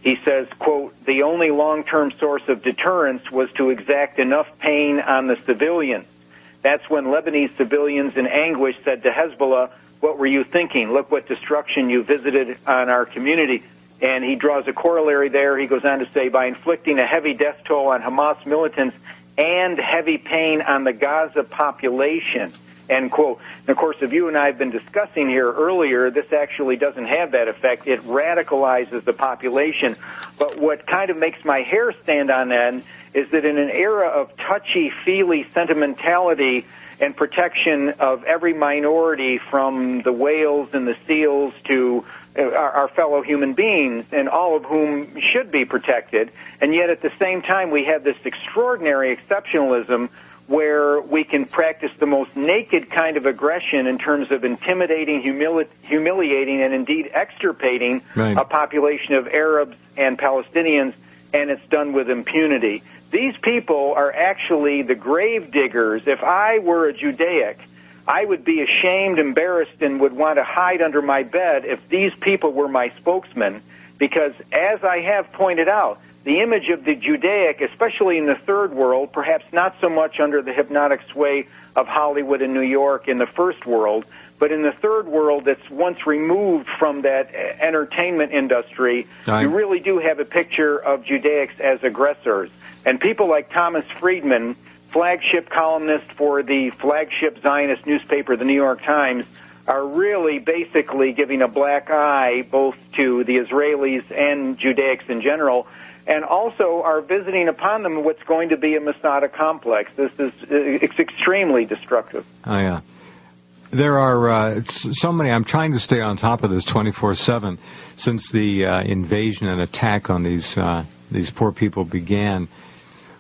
He says, quote, "The only long-term source of deterrence was to exact enough pain on the civilians. That's when Lebanese civilians in anguish said to Hezbollah, 'What were you thinking? Look what destruction you visited on our community.'" And he draws a corollary there. He goes on to say, "By inflicting a heavy death toll on Hamas militants and heavy pain on the Gaza population," end quote. And of course, if you and I have been discussing here earlier, this actually doesn't have that effect. It radicalizes the population. But what kind of makes my hair stand on end is that in an era of touchy-feely sentimentality and protection of every minority, from the whales and the seals to our fellow human beings, and all of whom should be protected, and yet at the same time we have this extraordinary exceptionalism where we can practice the most naked kind of aggression in terms of intimidating, humiliating, and indeed extirpating a population of Arabs and Palestinians, and it's done with impunity. These people are actually the grave diggers. If I were a Judaic, I would be ashamed, embarrassed, and would want to hide under my bed if these people were my spokesmen, because as I have pointed out, the image of the Judaic, especially in the third world, perhaps not so much under the hypnotic sway of Hollywood and New York in the first world, but in the third world that's once removed from that entertainment industry, you really do have a picture of Judaics as aggressors. And people like Thomas Friedman, flagship columnist for the flagship Zionist newspaper, the New York Times, are really basically giving a black eye both to the Israelis and Judaics in general, and also are visiting upon them what's going to be a Masada complex. It's extremely destructive. Oh, yeah. There are so many. I'm trying to stay on top of this 24/7 since the invasion and attack on these poor people began.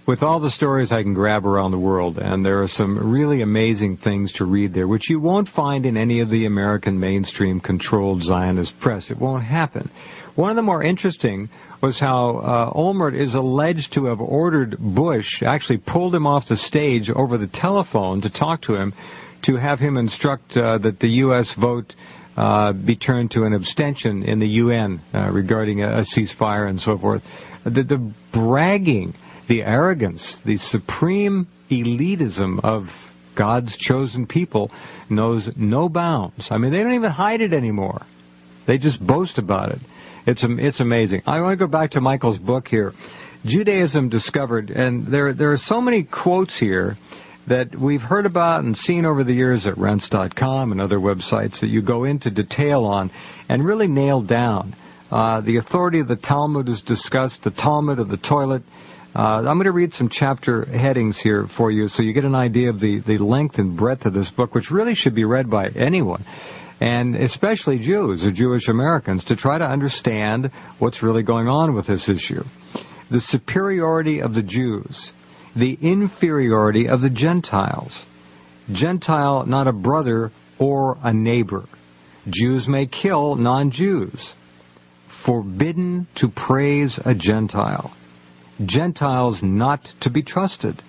With all the stories I can grab around the world, and there are some really amazing things to read there, which you won't find in any of the American mainstream-controlled Zionist press. It won't happen. One of the more interesting was how Olmert is alleged to have ordered Bush, actually pulled him off the stage over the telephone to talk to him, to have him instruct that the U.S. vote be turned to an abstention in the UN regarding a ceasefire and so forth. The bragging, the arrogance, the supreme elitism of God's chosen people knows no bounds. I mean, they don't even hide it anymore. They just boast about it. It's amazing. I want to go back to Michael's book here, Judaism Discovered, and there are so many quotes here that we've heard about and seen over the years at Rense.com and other websites that you go into detail on and really nail down. The authority of the Talmud is discussed, the Talmud of the toilet. I'm going to read some chapter headings here for you so you get an idea of the length and breadth of this book, which really should be read by anyone, and especially Jews or Jewish Americans, to try to understand what's really going on with this issue. The superiority of the Jews, the inferiority of the Gentiles. Gentile, not a brother or a neighbor. Jews may kill non-Jews. Forbidden to praise a Gentile. Gentiles not to be trusted.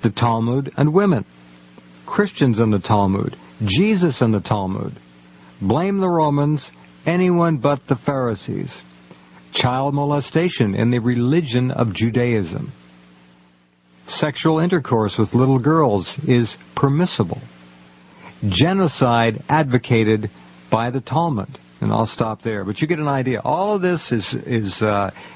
The Talmud and women. Christians and the Talmud. Jesus and the Talmud. Blame the Romans, anyone but the Pharisees. Child molestation in the religion of Judaism. Sexual intercourse with little girls is permissible. Genocide advocated by the Talmud. And I'll stop there. But you get an idea. All of this is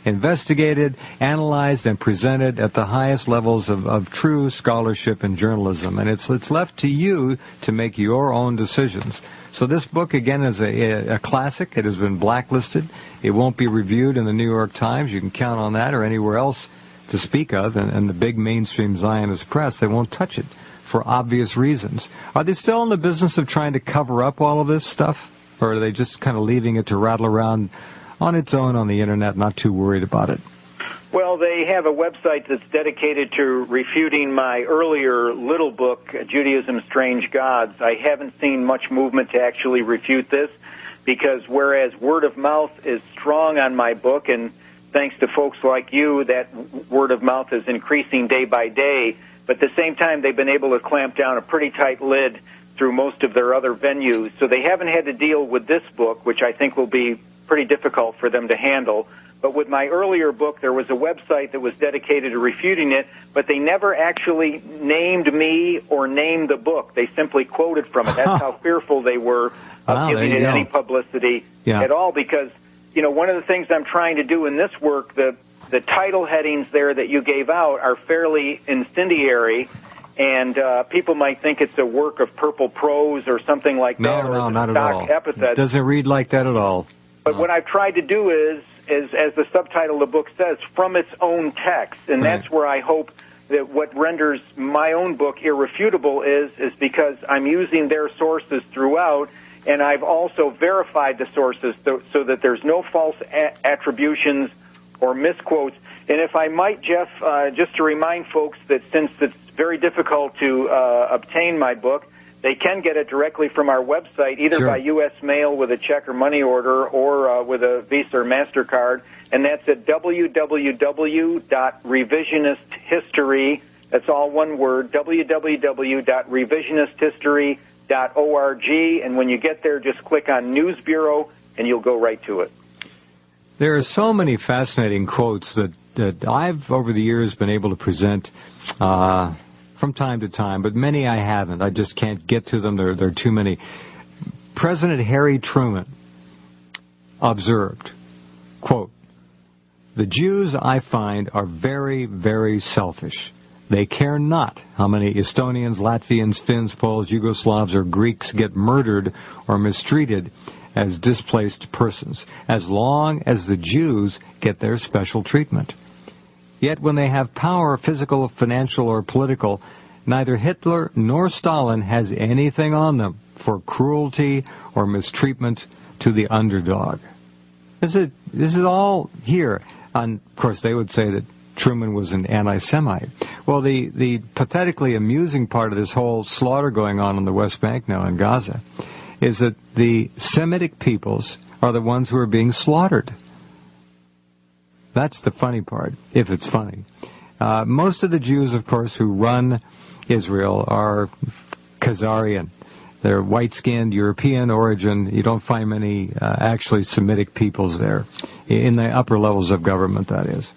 investigated, analyzed, and presented at the highest levels of true scholarship and journalism. And it's left to you to make your own decisions. So this book, again, is a classic. It has been blacklisted. It won't be reviewed in the New York Times. You can count on that, or anywhere else to speak of. And the big mainstream Zionist press, they won't touch it for obvious reasons. Are they still in the business of trying to cover up all of this stuff? Or are they just kind of leaving it to rattle around on its own on the Internet, not too worried about it? Well, they have a website that's dedicated to refuting my earlier little book, Judaism Strange Gods. I haven't seen much movement to actually refute this, because whereas word of mouth is strong on my book, and thanks to folks like you, that word of mouth is increasing day by day, but at the same time they've been able to clamp down a pretty tight lid through most of their other venues. So they haven't had to deal with this book, which I think will be pretty difficult for them to handle. But with my earlier book, there was a website that was dedicated to refuting it, but they never actually named me or named the book. They simply quoted from it. That's how fearful they were of giving it any publicity at all, because, you know, one of the things I'm trying to do in this work, the title headings there that you gave out are fairly incendiary, and people might think it's a work of purple prose or something like that. No, not at all. Epithet. It doesn't read like that at all. But what I've tried to do is, as the subtitle of the book says, from its own text, and that's where I hope that what renders my own book irrefutable is because I'm using their sources throughout, and I've also verified the sources so that there's no false attributions or misquotes. And if I might, Jeff, just to remind folks that since it's very difficult to obtain my book, they can get it directly from our website, either by U.S. mail with a check or money order or with a Visa or MasterCard, and that's at www.revisionisthistory, that's all one word, www.revisionisthistory.org, and when you get there, just click on News Bureau, and you'll go right to it. There are so many fascinating quotes that I've, over the years, been able to present from time to time, but many I haven't. I just can't get to them. There are too many. President Harry Truman observed, quote, "The Jews, I find, are very, very selfish. They care not how many Estonians, Latvians, Finns, Poles, Yugoslavs, or Greeks get murdered or mistreated as displaced persons, as long as the Jews get their special treatment. Yet when they have power, physical, financial, or political, neither Hitler nor Stalin has anything on them for cruelty or mistreatment to the underdog." This is all here. And of course, they would say that Truman was an anti-Semite. Well, the pathetically amusing part of this whole slaughter going on the West Bank now in Gaza is that the Semitic peoples are the ones who are being slaughtered. That's the funny part, if it's funny. Most of the Jews, of course, who run Israel are Khazarian. They're white-skinned, European origin. You don't find many actually Semitic peoples there, in the upper levels of government, that is.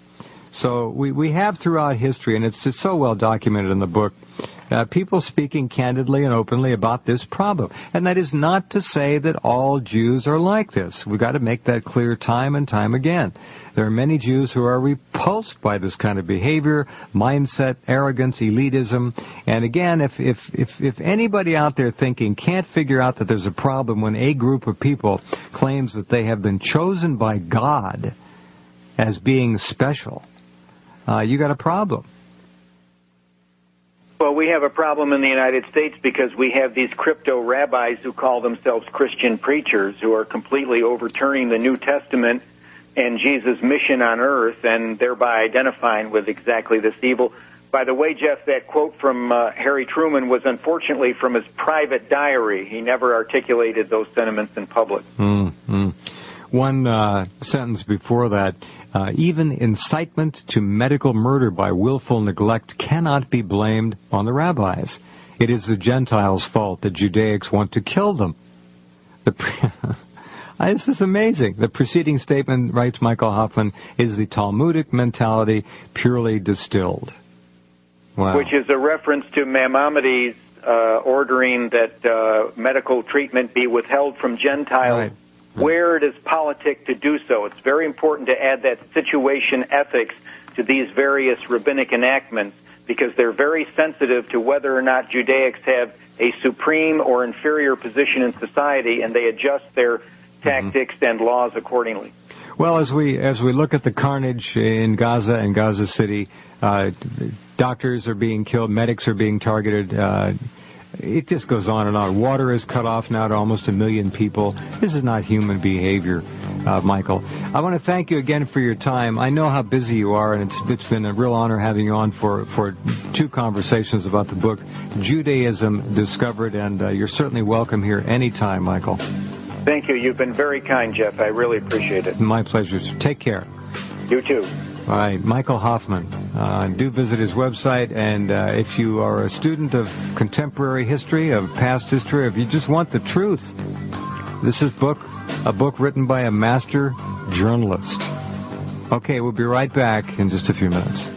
So we have throughout history, and it's so well documented in the book, people speaking candidly and openly about this problem. And that is not to say that all Jews are like this. We've got to make that clear time and time again. There are many Jews who are repulsed by this kind of behavior, mindset, arrogance, elitism. And again, if anybody out there thinking can't figure out that there's a problem when a group of people claims that they have been chosen by God as being special, you got a problem. Well, we have a problem in the United States because we have these crypto rabbis who call themselves Christian preachers who are completely overturning the New Testament and Jesus' mission on earth, and thereby identifying with exactly this evil. By the way, Jeff, that quote from Harry Truman was unfortunately from his private diary. He never articulated those sentiments in public. One sentence before that, even incitement to medical murder by willful neglect cannot be blamed on the rabbis. It is the Gentiles' fault that Judaics want to kill them. This is amazing. The preceding statement, writes Michael Hoffman, is the Talmudic mentality purely distilled. Wow. Which is a reference to Maimonides ordering that medical treatment be withheld from Gentiles where it is politic to do so. It's very important to add that situation ethics to these various rabbinic enactments because they're very sensitive to whether or not Judaics have a supreme or inferior position in society, and they adjust their tactics and laws accordingly. Well, as we look at the carnage in Gaza and Gaza City, doctors are being killed, medics are being targeted. It just goes on and on. Water is cut off now to almost 1 million people. This is not human behavior, Michael. I want to thank you again for your time. I know how busy you are, and it's been a real honor having you on for 2 conversations about the book, Judaism Discovered, and you're certainly welcome here anytime, Michael. Thank you. You've been very kind, Jeff. I really appreciate it. My pleasure. Take care. You too. All right, Michael Hoffman. Do visit his website, and if you are a student of contemporary history, of past history, if you just want the truth, this is a book written by a master journalist. Okay, we'll be right back in just a few minutes.